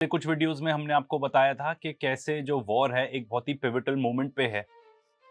कुछ वीडियोस में हमने आपको बताया था कि कैसे जो वॉर है एक बहुत ही पिवटल मोमेंट पे है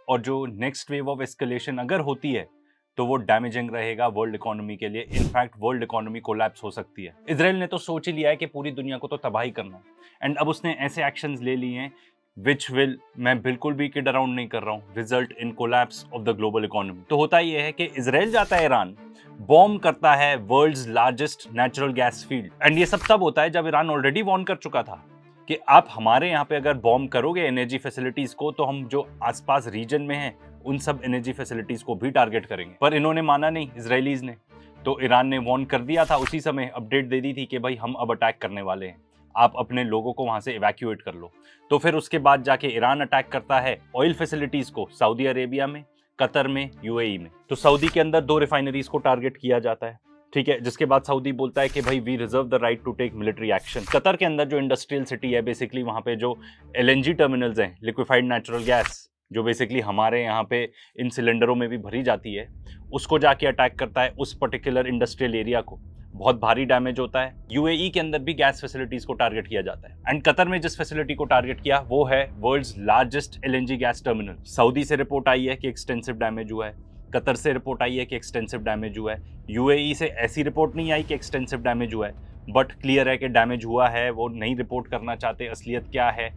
और जो नेक्स्ट वेव ऑफ एस्केलेशन अगर होती है तो वो डैमेजिंग रहेगा वर्ल्ड इकोनॉमी के लिए। इनफैक्ट वर्ल्ड इकोनॉमी कोलैप्स हो सकती है। इजराइल ने तो सोच ही लिया है कि पूरी दुनिया को तो तबाही करना है एंड अब उसने ऐसे एक्शंस ले लिए हैं विच विल, मैं बिल्कुल भी किड अराउंड नहीं कर रहा हूँ, result in collapse of the global economy. तो होता ये है कि इजराइल जाता है ईरान, बॉम्ब करता है world's largest natural gas field and ये सब तब होता है जब ईरान ऑलरेडी वार्न कर चुका था कि आप हमारे यहाँ पे अगर बॉम्ब करोगे एनर्जी फैसिलिटीज को तो हम जो आसपास रीजन में हैं उन सब एनर्जी फैसिलिटीज को भी टारगेट करेंगे। पर इन्होंने माना नहीं, इजरायलीज ने। तो ईरान ने वार्न कर दिया था, उसी समय अपडेट दे दी थी कि भाई हम अब अटैक करने वाले हैं, आप अपने लोगों को वहां से इवैक्यूएट कर लो। तो फिर उसके बाद जाके ईरान अटैक करता है ऑयल फैसिलिटीज को सऊदी अरेबिया में, कतर में, यूएई में। तो सऊदी के अंदर 2 रिफाइनरीज को टारगेट किया जाता है, ठीक है, जिसके बाद सऊदी बोलता है कि भाई we reserve the right to take military action. Qatar के अंदर जो इंडस्ट्रियल सिटी है, बेसिकली वहां पे जो एलएनजी टर्मिनल्स हैं, लिक्विफाइड नेचुरल गैस, जो बेसिकली हमारे यहाँ पे इन सिलेंडरों में भी भरी जाती है, उसको जाके अटैक करता है, उस पर्टिकुलर इंडस्ट्रियल एरिया को। बहुत भारी डैमेज होता है। यूएई के अंदर भी गैस फैसिलिटीज को टारगेट किया जाता है एंड कतर में जिस फैसिलिटी को टारगेट किया वो है world's largest LNG gas terminal. Saudi से रिपोर्ट आई है कि एक्सटेंसिव डैमेज हुआ है, कतर से रिपोर्ट आई है कि एक्सटेंसिव डैमेज हुआ है, यूएई से ऐसी रिपोर्ट नहीं आई कि एक्सटेंसिव डैमेज हुआ है, बट क्लियर है कि डैमेज हुआ है। वो नहीं रिपोर्ट करना चाहते असलियत क्या है।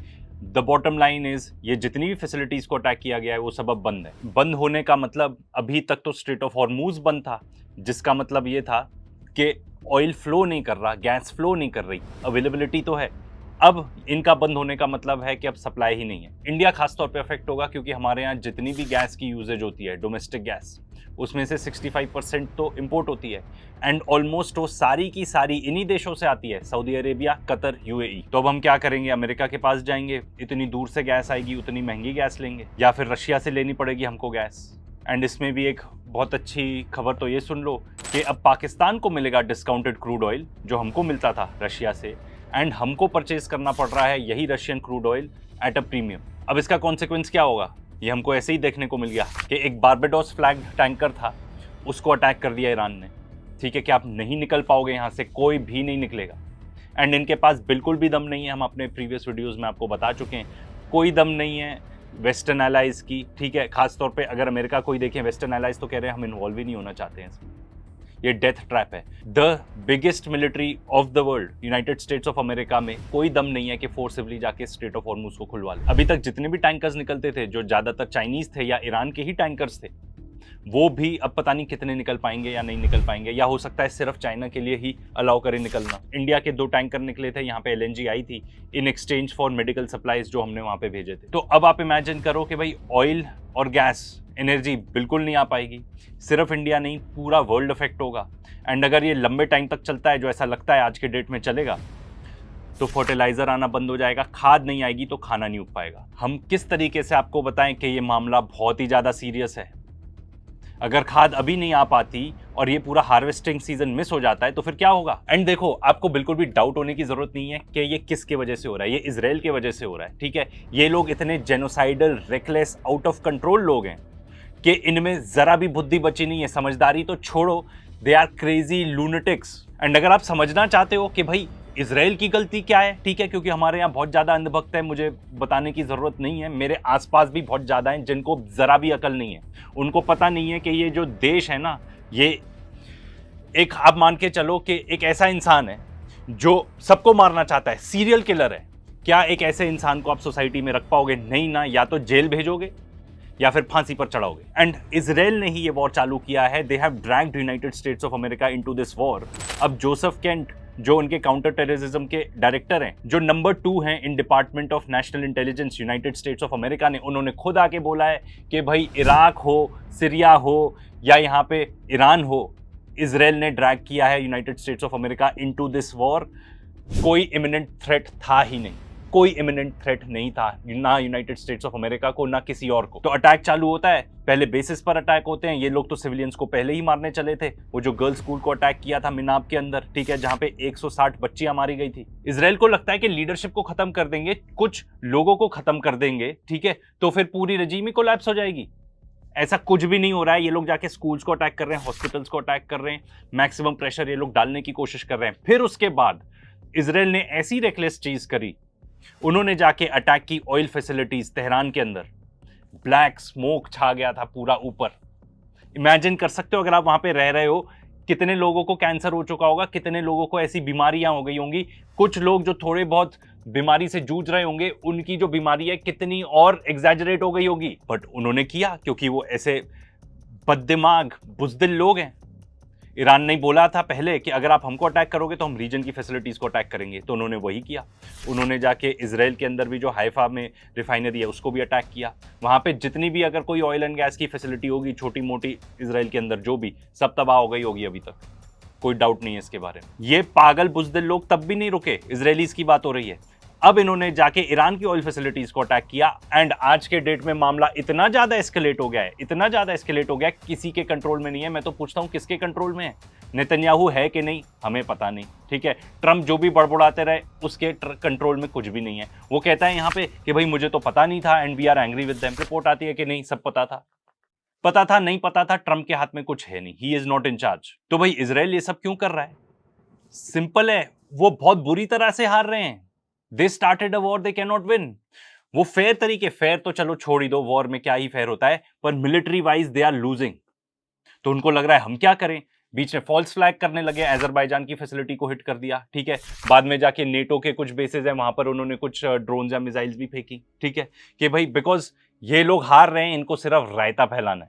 द बॉटम लाइन इज, ये जितनी भी फैसिलिटीज को अटैक किया गया है वो सब अब बंद है। बंद होने का मतलब, अभी तक तो स्ट्रेट ऑफ हॉर्मूज बंद था, जिसका मतलब ये था कि ऑयल फ्लो नहीं कर रहा, गैस फ्लो नहीं कर रही, अवेलेबिलिटी तो है। अब इनका बंद होने का मतलब है कि अब सप्लाई ही नहीं है। इंडिया खासतौर पे अफेक्ट होगा क्योंकि हमारे यहाँ जितनी भी गैस की यूजेज होती है, डोमेस्टिक गैस, उसमें से 65% तो इंपोर्ट होती है एंड ऑलमोस्ट वो सारी की सारी इन्हीं देशों से आती है, सऊदी अरेबिया, कतर, यूएई। तो अब हम क्या करेंगे? अमेरिका के पास जाएंगे, इतनी दूर से गैस आएगी, उतनी महंगी गैस लेंगे, या फिर रशिया से लेनी पड़ेगी हमको गैस। एंड इसमें भी एक बहुत अच्छी खबर तो ये सुन लो कि अब पाकिस्तान को मिलेगा डिस्काउंटेड क्रूड ऑयल जो हमको मिलता था रशिया से, एंड हमको परचेज करना पड़ रहा है यही Russian crude oil at a premium. अब इसका कॉन्सिक्वेंस क्या होगा? ये हमको ऐसे ही देखने को मिल गया कि एक बारबाडोस फ्लैग टैंकर था, उसको अटैक कर दिया ईरान ने, ठीक है, कि आप नहीं निकल पाओगे यहाँ से, कोई भी नहीं निकलेगा। एंड इनके पास बिल्कुल भी दम नहीं है, हम अपने प्रीवियस वीडियोज़ में आपको बता चुके हैं, कोई दम नहीं है वेस्टर्न एलाइज की, ठीक है। खासतौर पे अगर अमेरिका कोई देखें, वेस्टर्न एलाइज तो कह रहे हैं हम इन्वॉल्व ही नहीं होना चाहते हैं इसमें, ये डेथ ट्रैप है। The biggest military of the world, United states of America में कोई दम नहीं है कि फोर्सिबली जाके स्ट्रेट ऑफ हॉर्मूज को खुलवा ले। अभी तक जितने भी टैंकर्स निकलते थे, जो ज्यादातर चाइनीज थे या ईरान के ही टैंकर्स थे, वो भी अब पता नहीं कितने निकल पाएंगे या नहीं निकल पाएंगे, या हो सकता है सिर्फ चाइना के लिए ही अलाउ करें निकलना। इंडिया के 2 टैंकर निकले थे, यहाँ पे एलएनजी आई थी in exchange for medical supplies जो हमने वहाँ पे भेजे थे। तो अब आप इमेजिन करो कि भाई ऑयल और गैस एनर्जी बिल्कुल नहीं आ पाएगी, सिर्फ इंडिया नहीं पूरा वर्ल्ड अफेक्ट होगा। एंड अगर ये लंबे टाइम तक चलता है, जो ऐसा लगता है आज के डेट में चलेगा, तो फर्टिलाइजर आना बंद हो जाएगा, खाद नहीं आएगी तो खाना नहीं उग पाएगा। हम किस तरीके से आपको बताएं कि ये मामला बहुत ही ज़्यादा सीरियस है। अगर खाद अभी नहीं आ पाती और ये पूरा हार्वेस्टिंग सीजन मिस हो जाता है तो फिर क्या होगा? एंड देखो, आपको बिल्कुल भी डाउट होने की जरूरत नहीं है कि ये किसके वजह से हो रहा है, ये इजराइल के वजह से हो रहा है, ठीक है। ये लोग इतने genocidal, reckless, out of control लोग हैं कि इनमें जरा भी बुद्धि बची नहीं है, समझदारी तो छोड़ो, दे आर क्रेजी लूनेटिक्स। एंड अगर आप समझना चाहते हो कि भाई इजराइल की गलती क्या है, ठीक है, क्योंकि हमारे यहाँ बहुत ज़्यादा अंधभक्त है, मुझे बताने की ज़रूरत नहीं है, मेरे आसपास भी बहुत ज़्यादा हैं जिनको ज़रा भी अकल नहीं है। उनको पता नहीं है कि ये जो देश है ना, ये एक, आप मान के चलो कि एक ऐसा इंसान है जो सबको मारना चाहता है, सीरियल किलर है। क्या एक ऐसे इंसान को आप सोसाइटी में रख पाओगे? नहीं ना, या तो जेल भेजोगे या फिर फांसी पर चढ़ाओगे। एंड इजराइल ने ही ये वॉर चालू किया है, they have dragged United states of America into this war. अब जोसेफ केंट, जो उनके काउंटर टेररिज्म के डायरेक्टर हैं, जो नंबर 2 हैं in department of national intelligence United states of America ने, उन्होंने खुद आके बोला है कि भाई इराक हो, सीरिया हो या यहाँ पे ईरान हो, इजराइल ने ड्रैग किया है United states of America into this war. कोई इमिनेंट थ्रेट था ही नहीं, कोई इमिनेंट थ्रेट नहीं था, ना यूनाइटेड स्टेट्स ऑफ अमेरिका को, ना किसी और को। तो अटैक चालू होता है, पहले बेसिस पर अटैक होते हैं, ये लोग तो सिविलियंस को पहले ही मारने चले थे। वो जो गर्ल्स स्कूल को अटैक किया था मिनाब के अंदर, ठीक है, जहां पे 160 बच्चियां मारी गई थी। इजराइल को लगता है कि लीडरशिप को खत्म कर देंगे, कुछ लोगों को खत्म कर देंगे, ठीक है, तो फिर पूरी रजीम ही कोलैप्स हो जाएगी। ऐसा कुछ भी नहीं हो रहा है। ये लोग जाके स्कूल्स को अटैक कर रहे हैं, हॉस्पिटल्स को अटैक कर रहे हैं, मैक्सिमम प्रेशर ये लोग डालने की कोशिश कर रहे हैं। फिर उसके बाद इजराइल ने ऐसी रेकलेस चीज करी, उन्होंने जाके अटैक की ऑयल फैसिलिटीज तेहरान के अंदर। ब्लैक स्मोक छा गया था पूरा ऊपर। इमेजिन कर सकते हो अगर आप वहां पे रह रहे हो, कितने लोगों को कैंसर हो चुका होगा, कितने लोगों को ऐसी बीमारियां हो गई होंगी। कुछ लोग जो थोड़े बहुत बीमारी से जूझ रहे होंगे, उनकी जो बीमारी है कितनी और एग्जैजरेट हो गई होगी। बट उन्होंने किया क्योंकि वो ऐसे बददिमाग बुज़दिल लोग हैं। ईरान ने बोला था पहले कि अगर आप हमको अटैक करोगे तो हम रीजन की फैसिलिटीज को अटैक करेंगे, तो उन्होंने वही किया। उन्होंने जाके इजराइल के अंदर भी जो हाइफा में रिफाइनरी है उसको भी अटैक किया। वहां पे जितनी भी अगर कोई ऑयल एंड गैस की फैसिलिटी होगी छोटी मोटी इजराइल के अंदर, जो भी सब तबाह हो गई होगी। अभी तक कोई डाउट नहीं है इसके बारे में। ये पागल बुज़दिल लोग तब भी नहीं रुके, इजरायलीज की बात हो रही है। अब इन्होंने जाके ईरान की ऑयल फैसिलिटीज को अटैक किया एंड आज के डेट में मामला इतना ज्यादा एस्केलेट हो गया है, इतना ज्यादा एस्केलेट हो गया है, किसी के कंट्रोल में नहीं है। मैं तो पूछता हूं किसके कंट्रोल में है? नेतन्याहू है कि नहीं, हमें पता नहीं। ठीक है, ट्रंप जो भी बड़बड़ाते रहे उसके कंट्रोल में कुछ भी नहीं है। वो कहता है यहाँ पे कि भाई मुझे तो पता नहीं था and we are angry with them. Report आती है कि नहीं, सब पता था। पता था नहीं पता था, ट्रंप के हाथ में कुछ है नहीं, he is not in charge. तो भाई इजराइल ये सब क्यों कर रहा है? सिंपल है, वो बहुत बुरी तरह से हार रहे हैं। They started a war they can not win. वो फेयर तरीके, फेयर तो चलो छोड़ ही दो, वॉर में क्या ही फेयर होता है, पर military wise they are losing. तो उनको लग रहा है हम क्या करें, बीच में फॉल्स फ्लैग करने लगे, अजरबैजान की फैसिलिटी को हिट कर दिया। ठीक है, बाद में जाके नेटो के कुछ बेसेस हैं वहां पर उन्होंने कुछ ड्रोन या मिसाइल्स भी फेंकी। ठीक है, कि भाई बिकॉज ये लोग हार रहे हैं, इनको सिर्फ रायता फैलाना है।